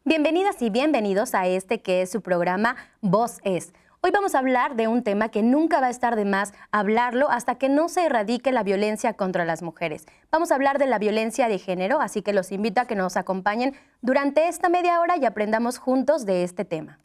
Bienvenidas y bienvenidos a este que es su programa Voz Es. Hoy vamos a hablar de un tema que nunca va a estar de más hablarlo hasta que no se erradique la violencia contra las mujeres. Vamos a hablar de la violencia de género, así que los invito a que nos acompañen durante esta media hora y aprendamos juntos de este tema.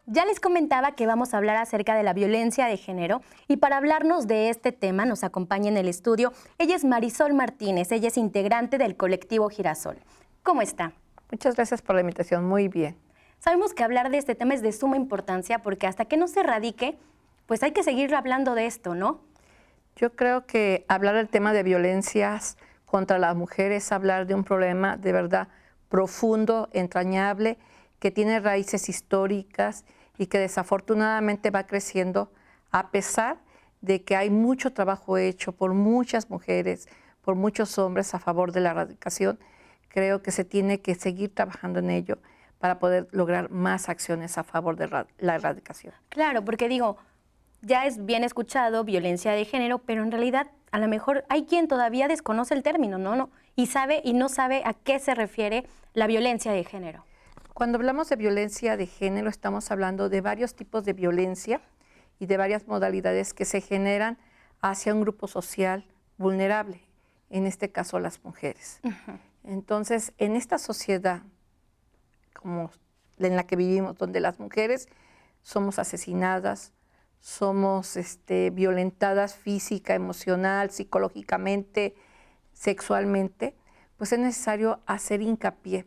Ya les comentaba que vamos a hablar acerca de la violencia de género y para hablarnos de este tema nos acompaña en el estudio. Ella es Marisol Martínez, ella es integrante del colectivo Girasol. ¿Cómo está? Muchas gracias por la invitación, muy bien. Sabemos que hablar de este tema es de suma importancia porque hasta que no se erradique, pues hay que seguir hablando de esto, ¿no? Yo creo que hablar del tema de violencias contra las mujeres es hablar de un problema de verdad profundo, entrañable, que tiene raíces históricas y que desafortunadamente va creciendo a pesar de que hay mucho trabajo hecho por muchas mujeres, por muchos hombres a favor de la erradicación. Creo que se tiene que seguir trabajando en ello para poder lograr más acciones a favor de la erradicación. Claro, porque digo, ya es bien escuchado violencia de género, pero en realidad a lo mejor hay quien todavía desconoce el término, ¿no? Y sabe y no sabe a qué se refiere la violencia de género. Cuando hablamos de violencia de género, estamos hablando de varios tipos de violencia y de varias modalidades que se generan hacia un grupo social vulnerable, en este caso las mujeres. Entonces, en esta sociedad como en la que vivimos, donde las mujeres somos asesinadas, somos violentadas física, emocional, psicológicamente, sexualmente, pues es necesario hacer hincapié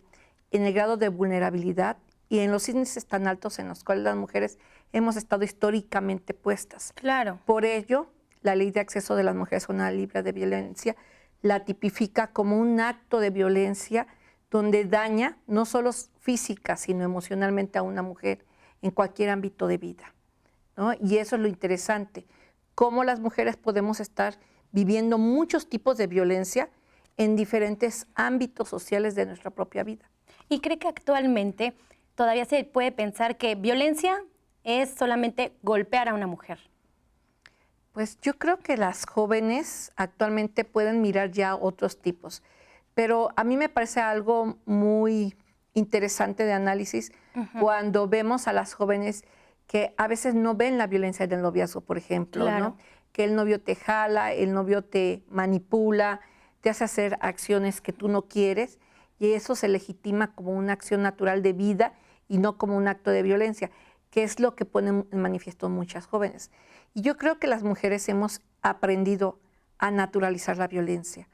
en el grado de vulnerabilidad y en los índices tan altos en los cuales las mujeres hemos estado históricamente puestas. Claro. Por ello, la Ley de Acceso de las Mujeres a una Libre de Violencia la tipifica como un acto de violencia donde daña no solo física, sino emocionalmente a una mujer en cualquier ámbito de vida, ¿no? Y eso es lo interesante, cómo las mujeres podemos estar viviendo muchos tipos de violencia en diferentes ámbitos sociales de nuestra propia vida. ¿Y cree que actualmente todavía se puede pensar que violencia es solamente golpear a una mujer? Pues yo creo que las jóvenes actualmente pueden mirar ya otros tipos, pero a mí me parece algo muy interesante de análisis cuando vemos a las jóvenes que a veces no ven la violencia del noviazgo, por ejemplo, Claro. ¿no? Que el novio te jala, el novio te manipula, te hace hacer acciones que tú no quieres y eso se legitima como una acción natural de vida y no como un acto de violencia, que es lo que ponen en manifiesto muchas jóvenes. Y yo creo que las mujeres hemos aprendido a naturalizar la violencia.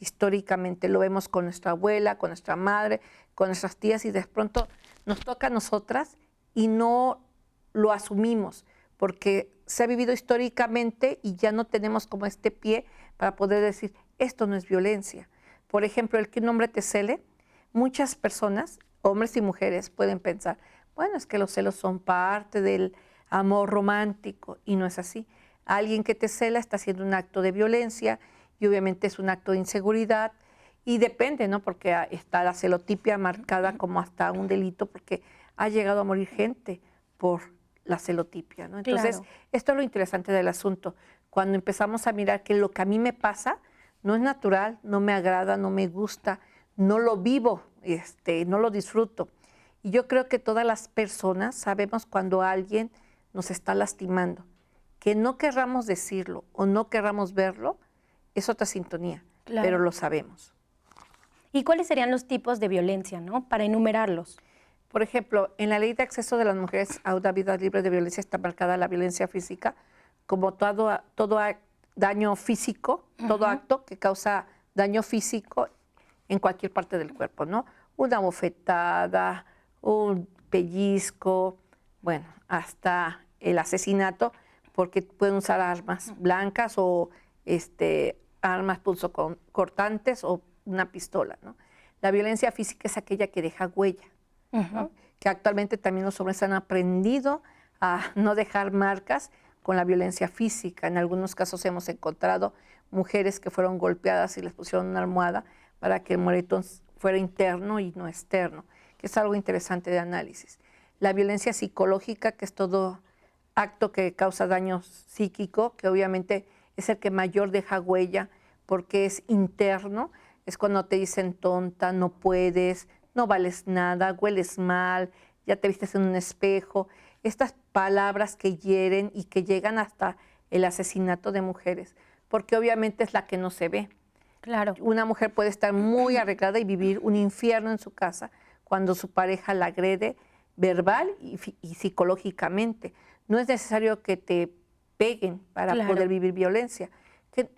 Históricamente lo vemos con nuestra abuela, con nuestra madre, con nuestras tías y de pronto nos toca a nosotras y no lo asumimos porque se ha vivido históricamente y ya no tenemos como este pie para poder decir esto no es violencia. Por ejemplo, el que un hombre te cele, muchas personas, hombres y mujeres, pueden pensar, bueno, es que los celos son parte del amor romántico y no es así. Alguien que te cela está haciendo un acto de violencia y obviamente es un acto de inseguridad y depende, ¿no? Porque está la celotipia marcada como hasta un delito porque ha llegado a morir gente por la celotipia, ¿no? Entonces, Claro. Esto es lo interesante del asunto. Cuando empezamos a mirar que lo que a mí me pasa no es natural, no me agrada, no me gusta, no lo vivo, no lo disfruto. Y yo creo que todas las personas sabemos cuando alguien nos está lastimando. Que no querramos decirlo o no querramos verlo es otra sintonía, Claro. pero lo sabemos. ¿Y cuáles serían los tipos de violencia, no? Para enumerarlos. Por ejemplo, en la Ley de Acceso de las Mujeres a una Vida Libre de Violencia está marcada la violencia física como todo daño físico, todo acto que causa daño físico en cualquier parte del cuerpo, ¿no? Una bofetada, un pellizco, bueno, hasta el asesinato, porque pueden usar armas blancas o armas punzocortantes o una pistola, ¿no? La violencia física es aquella que deja huella, ¿no? Que actualmente también los hombres han aprendido a no dejar marcas con la violencia física. En algunos casos hemos encontrado mujeres que fueron golpeadas y les pusieron una almohada para que el moretón fuera interno y no externo, que es algo interesante de análisis. La violencia psicológica, que es todo acto que causa daño psíquico, que obviamente es el que mayor deja huella porque es interno, es cuando te dicen tonta, no puedes, no vales nada, hueles mal, ya te vistes en un espejo. Estas palabras que hieren y que llegan hasta el asesinato de mujeres, porque obviamente es la que no se ve. Claro. Una mujer puede estar muy arreglada y vivir un infierno en su casa cuando su pareja la agrede verbal y psicológicamente. No es necesario que te peguen para poder vivir violencia. Que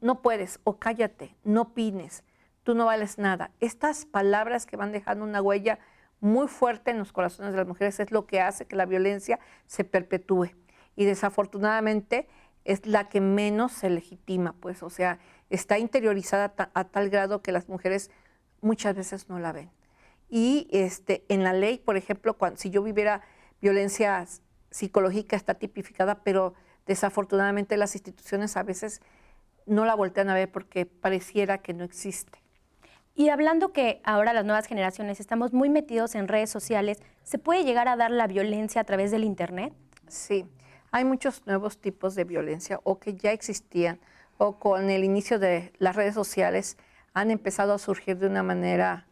no puedes, o cállate, no opines, tú no vales nada. Estas palabras que van dejando una huella muy fuerte en los corazones de las mujeres es lo que hace que la violencia se perpetúe. Y desafortunadamente es la que menos se legitima, pues, o sea, está interiorizada a tal grado que las mujeres muchas veces no la ven. Y en la ley, por ejemplo, si yo viviera violencia psicológica, está tipificada, pero desafortunadamente las instituciones a veces no la voltean a ver porque pareciera que no existe. Y hablando que ahora las nuevas generaciones estamos muy metidos en redes sociales, ¿se puede llegar a dar la violencia a través del Internet? Sí, hay muchos nuevos tipos de violencia o que ya existían o con el inicio de las redes sociales han empezado a surgir de una manera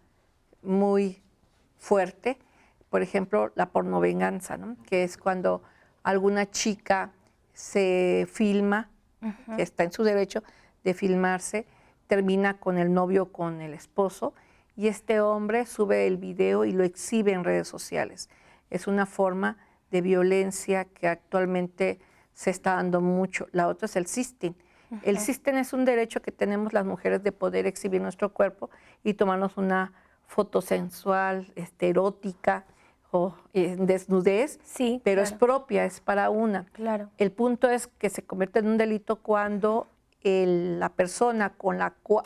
muy fuerte. Por ejemplo, la pornovenganza, ¿no? Que es cuando alguna chica se filma, que está en su derecho de filmarse, termina con el novio o con el esposo y este hombre sube el video y lo exhibe en redes sociales. Es una forma de violencia que actualmente se está dando mucho. La otra es el sexting. El sexting es un derecho que tenemos las mujeres de poder exhibir nuestro cuerpo y tomarnos una foto sensual, erótica o en desnudez, sí, pero claro. es propia, es para una. Claro. El punto es que se convierte en un delito cuando la persona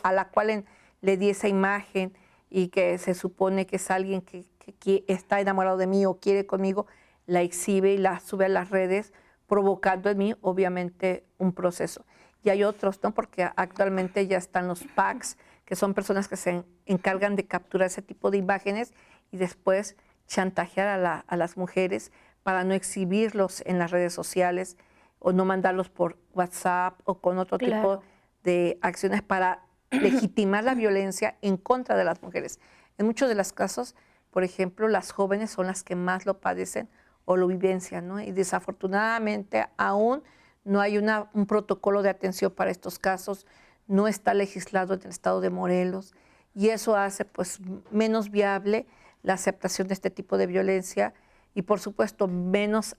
a la cual le di esa imagen y que se supone que es alguien que está enamorado de mí o quiere conmigo, la exhibe y la sube a las redes, provocando en mí, obviamente, un proceso. Y hay otros, ¿no? Porque actualmente ya están los packs, que son personas que se encargan de capturar ese tipo de imágenes y después chantajear a las mujeres para no exhibirlos en las redes sociales o no mandarlos por WhatsApp o con otro tipo de acciones para legitimar la violencia en contra de las mujeres. En muchos de los casos, por ejemplo, las jóvenes son las que más lo padecen o lo vivencian, ¿no? Y desafortunadamente aún no hay un protocolo de atención para estos casos, no está legislado en el estado de Morelos y eso hace pues menos viable la aceptación de este tipo de violencia y por supuesto menos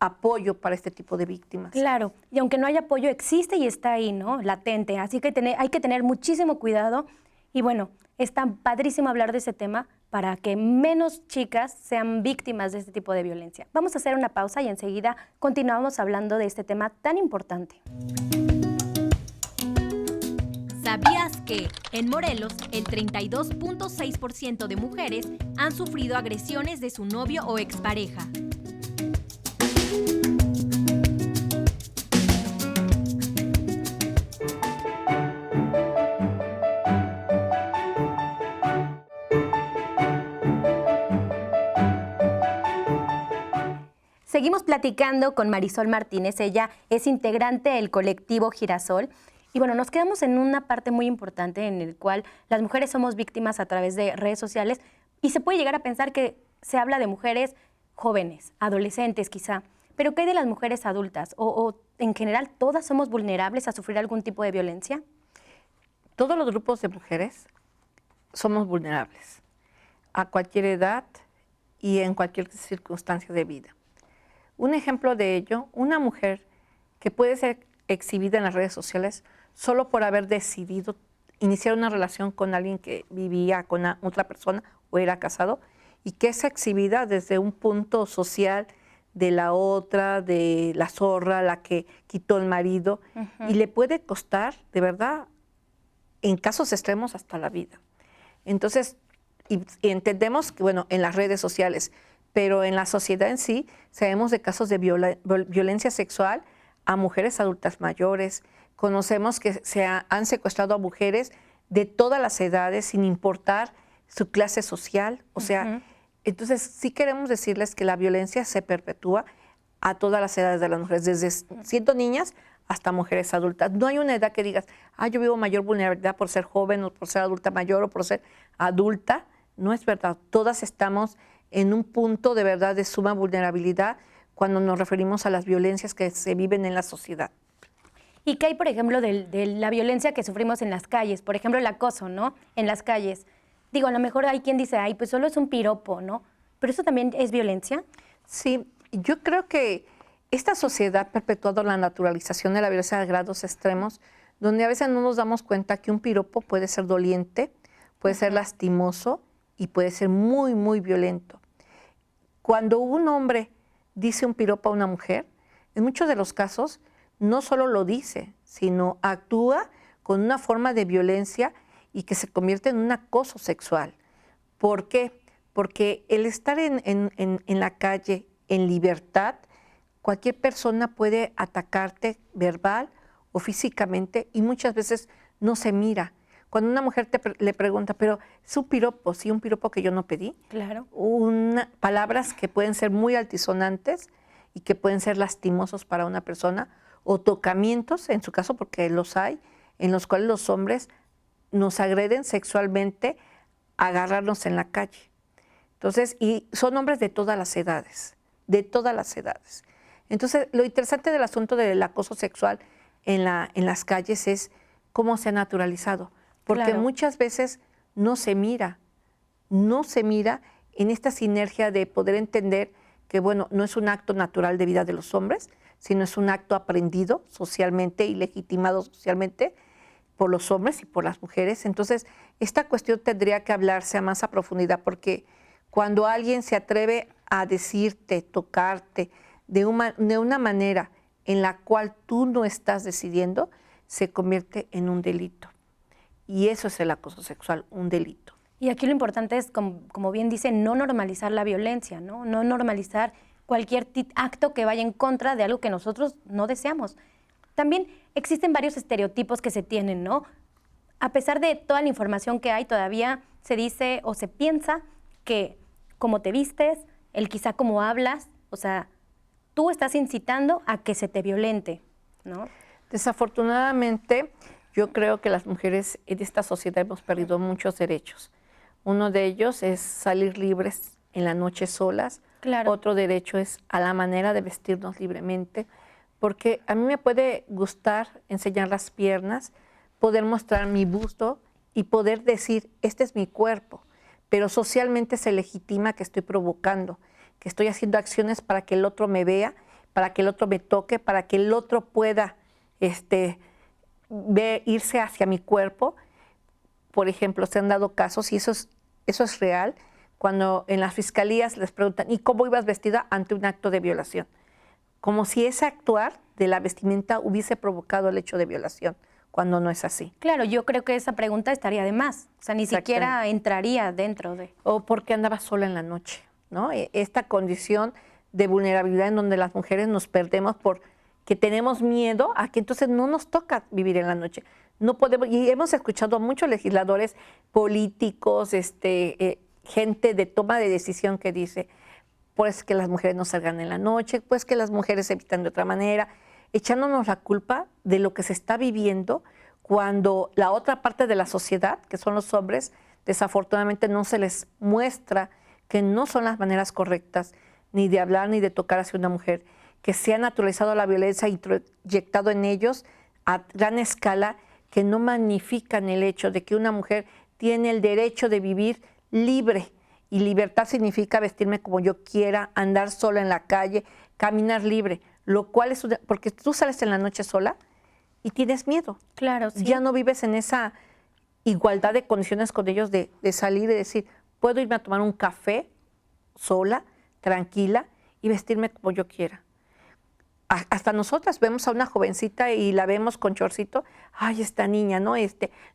apoyo para este tipo de víctimas. Claro, y aunque no haya apoyo, existe y está ahí, ¿no? Latente, así que hay que tener muchísimo cuidado y bueno, es tan padrísimo hablar de ese tema para que menos chicas sean víctimas de este tipo de violencia. Vamos a hacer una pausa y enseguida continuamos hablando de este tema tan importante. ¿Sabías que en Morelos el 32.6% de mujeres han sufrido agresiones de su novio o expareja? Seguimos platicando con Marisol Martínez, ella es integrante del colectivo Girasol. Y bueno, nos quedamos en una parte muy importante en el cual las mujeres somos víctimas a través de redes sociales y se puede llegar a pensar que se habla de mujeres jóvenes, adolescentes quizá, pero ¿qué hay de las mujeres adultas? ¿O en general todas somos vulnerables a sufrir algún tipo de violencia? Todos los grupos de mujeres somos vulnerables a cualquier edad y en cualquier circunstancia de vida. Un ejemplo de ello, una mujer que puede ser exhibida en las redes sociales solo por haber decidido iniciar una relación con alguien que vivía con otra persona o era casado y que es exhibida desde un punto social de la otra, de la zorra, la que quitó el marido, y le puede costar, de verdad, en casos extremos hasta la vida. Entonces, y entendemos que, bueno, en las redes sociales, pero en la sociedad en sí, sabemos de casos de violencia sexual a mujeres adultas mayores. Conocemos que han secuestrado a mujeres de todas las edades, sin importar su clase social, o sea, entonces sí queremos decirles que la violencia se perpetúa a todas las edades de las mujeres, desde siendo niñas hasta mujeres adultas. No hay una edad que digas, yo vivo mayor vulnerabilidad por ser joven o por ser adulta mayor o por ser adulta. No es verdad. Todas estamos en un punto de verdad de suma vulnerabilidad cuando nos referimos a las violencias que se viven en la sociedad. ¿Y qué hay, por ejemplo, de la violencia que sufrimos en las calles? Por ejemplo, el acoso, ¿no? En las calles. Digo, a lo mejor hay quien dice, pues solo es un piropo, ¿no? ¿Pero eso también es violencia? Sí, yo creo que esta sociedad ha perpetuado la naturalización de la violencia a grados extremos, donde a veces no nos damos cuenta que un piropo puede ser doliente, puede ser lastimoso y puede ser muy, muy violento. Cuando un hombre dice un piropo a una mujer, en muchos de los casos no solo lo dice, sino actúa con una forma de violencia y que se convierte en un acoso sexual. ¿Por qué? Porque el estar en la calle en libertad, cualquier persona puede atacarte verbal o físicamente y muchas veces no se mira. Cuando una mujer le pregunta, pero es un piropo, sí, un piropo que yo no pedí. Claro. Palabras que pueden ser muy altisonantes y que pueden ser lastimosos para una persona, o tocamientos, en su caso, porque los hay, en los cuales los hombres nos agreden sexualmente a agarrarnos en la calle. Entonces, y son hombres de todas las edades, de todas las edades. Entonces, lo interesante del asunto del acoso sexual en las calles es cómo se ha naturalizado, porque muchas veces no se mira en esta sinergia de poder entender que, bueno, no es un acto natural de vida de los hombres, sino es un acto aprendido socialmente y legitimado socialmente por los hombres y por las mujeres. Entonces, esta cuestión tendría que hablarse a más a profundidad, porque cuando alguien se atreve a decirte, tocarte, de una manera en la cual tú no estás decidiendo, se convierte en un delito. Y eso es el acoso sexual, un delito. Y aquí lo importante es, como bien dice, no normalizar la violencia, ¿no? No normalizar cualquier acto que vaya en contra de algo que nosotros no deseamos. También existen varios estereotipos que se tienen, ¿no? A pesar de toda la información que hay, todavía se dice o se piensa que como te vistes, el quizá cómo hablas, o sea, tú estás incitando a que se te violente, ¿no? Desafortunadamente, yo creo que las mujeres en esta sociedad hemos perdido muchos derechos. Uno de ellos es salir libres en la noche solas. Claro. Otro derecho es a la manera de vestirnos libremente, porque a mí me puede gustar enseñar las piernas, poder mostrar mi busto y poder decir, este es mi cuerpo, pero socialmente se legitima que estoy provocando, que estoy haciendo acciones para que el otro me vea, para que el otro me toque, para que el otro pueda irse hacia mi cuerpo. Por ejemplo, se han dado casos, y eso es real, cuando en las fiscalías les preguntan, ¿y cómo ibas vestida ante un acto de violación? Como si ese actuar de la vestimenta hubiese provocado el hecho de violación, cuando no es así. Claro, yo creo que esa pregunta estaría de más, o sea, ni siquiera entraría dentro de... O porque andaba sola en la noche, ¿no? Esta condición de vulnerabilidad en donde las mujeres nos perdemos porque tenemos miedo a que entonces no nos toca vivir en la noche. No podemos, y hemos escuchado a muchos legisladores políticos, gente de toma de decisión que dice, pues que las mujeres no salgan en la noche, pues que las mujeres se vistan de otra manera, echándonos la culpa de lo que se está viviendo cuando la otra parte de la sociedad, que son los hombres, desafortunadamente no se les muestra que no son las maneras correctas ni de hablar ni de tocar hacia una mujer, que se ha naturalizado la violencia y proyectado en ellos a gran escala, que no magnifican el hecho de que una mujer tiene el derecho de vivir libre. Y libertad significa vestirme como yo quiera, andar sola en la calle, caminar libre, lo cual es porque tú sales en la noche sola y tienes miedo. Claro, sí. Ya no vives en esa igualdad de condiciones con ellos de salir y decir, puedo irme a tomar un café sola, tranquila y vestirme como yo quiera. Hasta nosotras vemos a una jovencita y la vemos con chorcito, ay, esta niña, ¿no?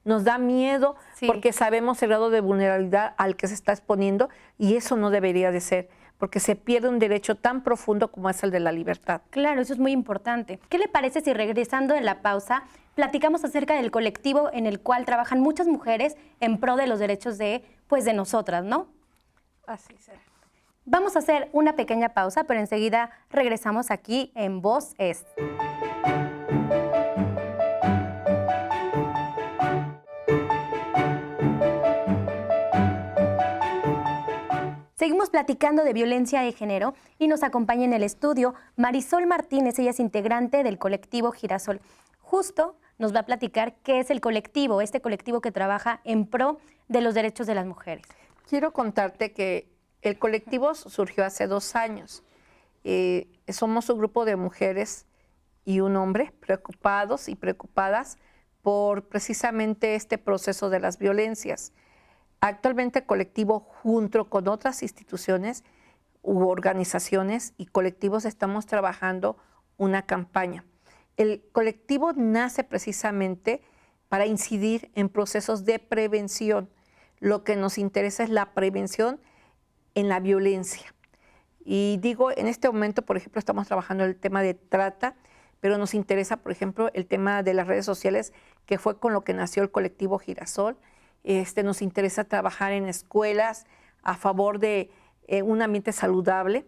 Nos da miedo porque sabemos el grado de vulnerabilidad al que se está exponiendo y eso no debería de ser, porque se pierde un derecho tan profundo como es el de la libertad. Claro, eso es muy importante. ¿Qué le parece si regresando de la pausa platicamos acerca del colectivo en el cual trabajan muchas mujeres en pro de los derechos de pues de nosotras, ¿no? Así será. Vamos a hacer una pequeña pausa, pero enseguida regresamos aquí en Voz Es. Seguimos platicando de violencia de género y nos acompaña en el estudio Marisol Martínez. Ella es integrante del colectivo Girasol. Justo nos va a platicar qué es el colectivo, este colectivo que trabaja en pro de los derechos de las mujeres. Quiero contarte que el colectivo surgió hace 2 años. Somos un grupo de mujeres y un hombre preocupados y preocupadas por precisamente este proceso de las violencias. Actualmente el colectivo, junto con otras instituciones u organizaciones y colectivos, estamos trabajando una campaña. El colectivo nace precisamente para incidir en procesos de prevención. Lo que nos interesa es la prevención en la violencia. Y digo, en este momento, por ejemplo, estamos trabajando el tema de trata, pero nos interesa, por ejemplo, el tema de las redes sociales, que fue con lo que nació el colectivo Girasol. Nos interesa trabajar en escuelas a favor de un ambiente saludable.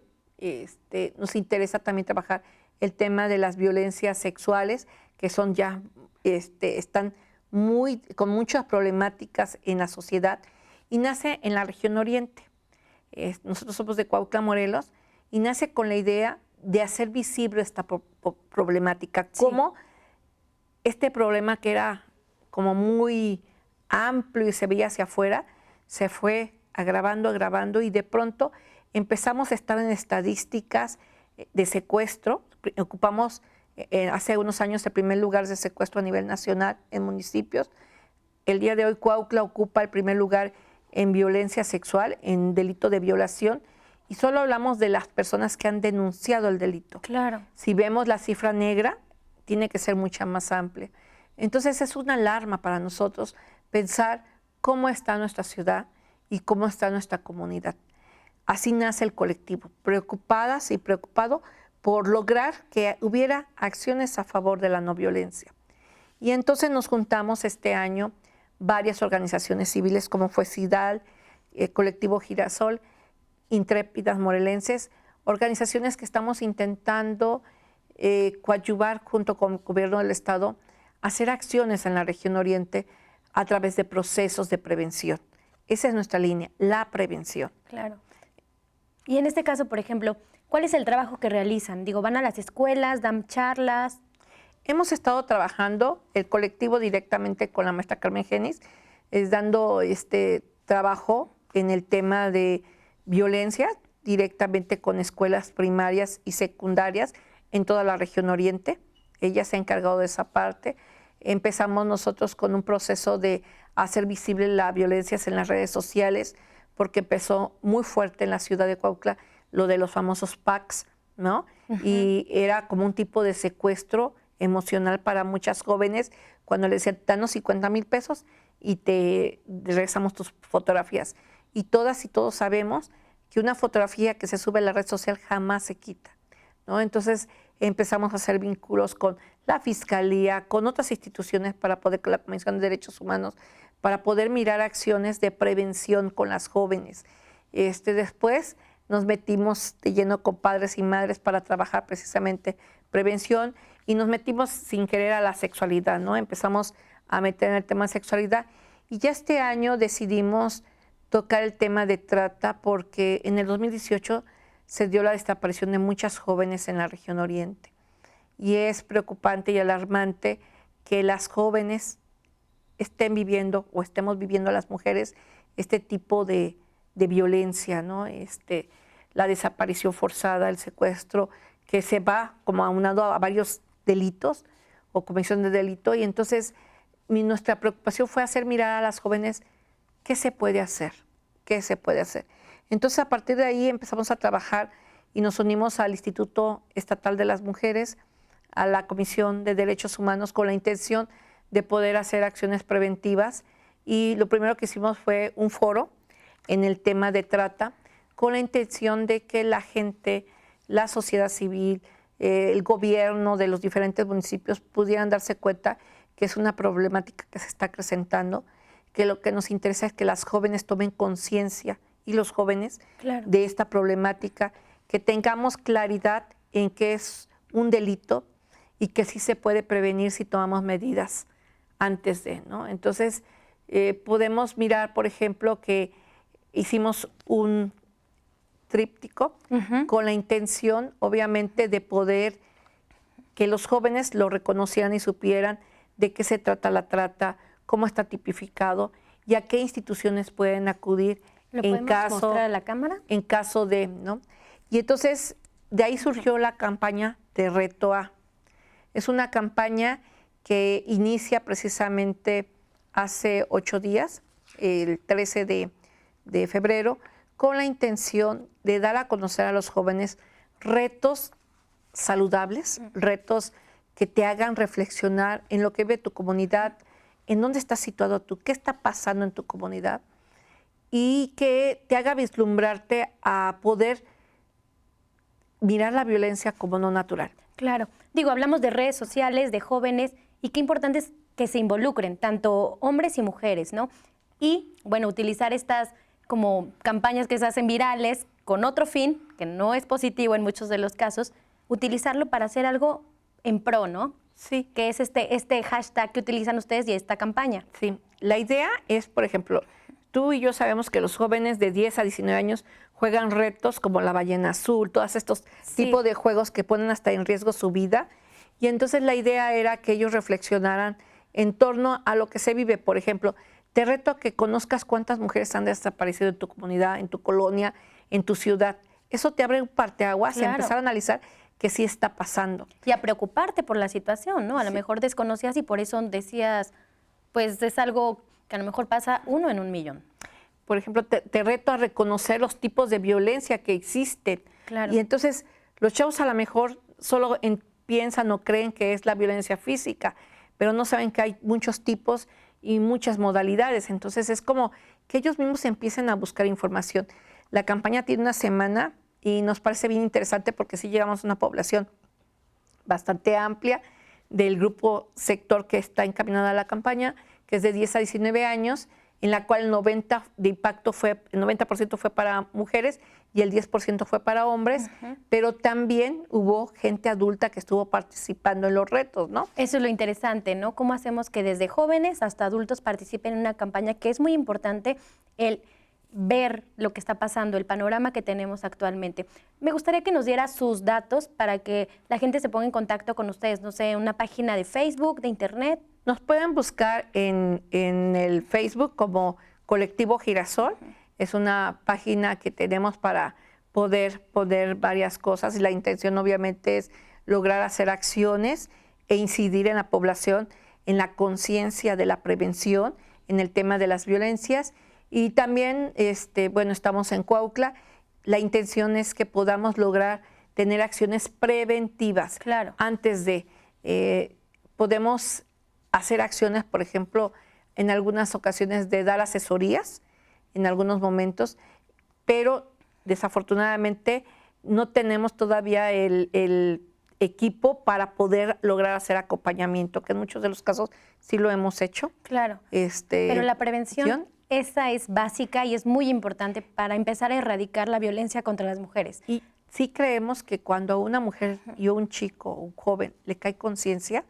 Nos interesa también trabajar el tema de las violencias sexuales, que son ya, están con muchas problemáticas en la sociedad, y nace en la región oriente. Nosotros somos de Cuautla, Morelos, y nace con la idea de hacer visible esta problemática, Sí. como este problema que era como muy amplio y se veía hacia afuera, se fue agravando y de pronto empezamos a estar en estadísticas de secuestro. Ocupamos hace unos años el primer lugar de secuestro a nivel nacional en municipios. El día de hoy Cuautla ocupa el primer lugar en violencia sexual, en delito de violación, y solo hablamos de las personas que han denunciado el delito. Claro. Si vemos la cifra negra, tiene que ser mucha más amplia. Entonces es una alarma para nosotros pensar cómo está nuestra ciudad y cómo está nuestra comunidad. Así nace el colectivo, preocupadas y preocupado por lograr que hubiera acciones a favor de la no violencia. Y entonces nos juntamos este año varias organizaciones civiles como fue CIDAL, el colectivo Girasol, Intrépidas Morelenses, organizaciones que estamos intentando coadyuvar junto con el gobierno del estado, hacer acciones en la región oriente a través de procesos de prevención. Esa es nuestra línea, la prevención. Claro. Y en este caso, por ejemplo, ¿cuál es el trabajo que realizan? Digo, ¿van a las escuelas, dan charlas? Hemos estado trabajando, el colectivo directamente con la maestra Carmen Genis, dando trabajo en el tema de violencia directamente con escuelas primarias y secundarias en toda la región oriente. Ella se ha encargado de esa parte. Empezamos nosotros con un proceso de hacer visible las violencias en las redes sociales, porque empezó muy fuerte en la ciudad de Cuautla lo de los famosos packs, ¿no? Y era como un tipo de secuestro emocional para muchas jóvenes, cuando le decían, danos 50,000 pesos y te regresamos tus fotografías. Y todas y todos sabemos que una fotografía que se sube a la red social jamás se quita, ¿no? Entonces empezamos a hacer vínculos con la Fiscalía, con otras instituciones para poder, con la Comisión de Derechos Humanos, para poder mirar acciones de prevención con las jóvenes. Después nos metimos de lleno con padres y madres para trabajar precisamente prevención, y nos metimos sin querer a la sexualidad, ¿no? Empezamos a meter en el tema de sexualidad, y ya este año decidimos tocar el tema de trata, porque en el 2018 se dio la desaparición de muchas jóvenes en la región oriente. Y es preocupante y alarmante que las jóvenes estén viviendo o estemos viviendo las mujeres este tipo de violencia, ¿no? La desaparición forzada, el secuestro, que se va como aunado a varios delitos o comisión de delito. Y entonces nuestra preocupación fue hacer mirar a las jóvenes qué se puede hacer, qué se puede hacer. Entonces a partir de ahí empezamos a trabajar y nos unimos al Instituto Estatal de las Mujeres, a la Comisión de Derechos Humanos, con la intención de poder hacer acciones preventivas. Y lo primero que hicimos fue un foro en el tema de trata, con la intención de que la gente, la sociedad civil, el gobierno de los diferentes municipios pudieran darse cuenta que es una problemática que se está acrecentando, que lo que nos interesa es que las jóvenes tomen conciencia y los jóvenes Claro. de esta problemática, que tengamos claridad en que es un delito y que sí se puede prevenir si tomamos medidas antes de, ¿no? Entonces, podemos mirar, por ejemplo, que hicimos un tríptico con la intención, obviamente, de poder que los jóvenes lo reconocieran y supieran de qué se trata la trata, cómo está tipificado y a qué instituciones pueden acudir ¿Lo en podemos mostrar a la cámara? en caso de, ¿no? Y entonces de ahí surgió la campaña de Reto A. Es una campaña que inicia precisamente hace 8 días, el 13 de febrero, con la intención de dar a conocer a los jóvenes retos saludables, retos que te hagan reflexionar en lo que ve tu comunidad, en dónde estás situado tú, qué está pasando en tu comunidad y que te haga vislumbrarte a poder mirar la violencia como no natural. Claro. Digo, hablamos de redes sociales, de jóvenes, y qué importante es que se involucren, tanto hombres y mujeres, ¿no? Y, bueno, utilizar estas como campañas que se hacen virales con otro fin, que no es positivo en muchos de los casos, utilizarlo para hacer algo en pro, ¿no? Sí. Que es este hashtag que utilizan ustedes y esta campaña. Sí, la idea es, por ejemplo, tú y yo sabemos que los jóvenes de 10 a 19 años juegan retos como la ballena azul, todos estos tipos de juegos que ponen hasta en riesgo su vida. Y entonces la idea era que ellos reflexionaran en torno a lo que se vive. Por ejemplo, te reto a que conozcas cuántas mujeres han desaparecido en tu comunidad, en tu colonia, en tu ciudad. Eso te abre un parteaguas y empezar a analizar que sí está pasando. Y a preocuparte por la situación, ¿no? A lo mejor desconocías y por eso decías, pues es algo que a lo mejor pasa 1 en 1.000.000. Por ejemplo, te reto a reconocer los tipos de violencia que existen. Claro. Y entonces los chavos a lo mejor solo piensan o creen que es la violencia física, pero no saben que hay muchos tipos y muchas modalidades. Entonces es como que ellos mismos empiecen a buscar información. La campaña tiene una semana y nos parece bien interesante porque sí llegamos a una población bastante amplia del grupo sector que está encaminada a la campaña, que es de 10 a 19 años, en la cual el 90% fue para mujeres y el 10% fue para hombres, pero también hubo gente adulta que estuvo participando en los retos, ¿no? Eso es lo interesante, ¿no? Cómo hacemos que desde jóvenes hasta adultos participen en una campaña que es muy importante, el ver lo que está pasando, el panorama que tenemos actualmente. Me gustaría que nos diera sus datos para que la gente se ponga en contacto con ustedes, no sé, una página de Facebook, de Internet. Nos pueden buscar en el Facebook como Colectivo Girasol. Es una página que tenemos para poder poner varias cosas y la intención obviamente es lograr hacer acciones e incidir en la población, en la conciencia de la prevención, en el tema de las violencias. Y también, bueno, estamos en Cuautla. La intención es que podamos lograr tener acciones preventivas. Claro. Antes de, podemos hacer acciones, por ejemplo, en algunas ocasiones de dar asesorías, en algunos momentos, pero desafortunadamente no tenemos todavía el equipo para poder lograr hacer acompañamiento, que en muchos de los casos sí lo hemos hecho. Claro. Pero la prevención, esa es básica y es muy importante para empezar a erradicar la violencia contra las mujeres. Y sí creemos que cuando a una mujer y a un chico o un joven le cae conciencia,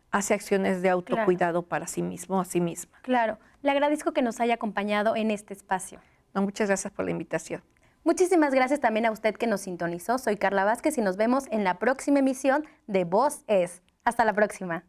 hace acciones de autocuidado para sí mismo o a sí misma. Claro. Le agradezco que nos haya acompañado en este espacio. No, muchas gracias por la invitación. Muchísimas gracias también a usted que nos sintonizó. Soy Carla Vázquez y nos vemos en la próxima emisión de Voz Es. Hasta la próxima.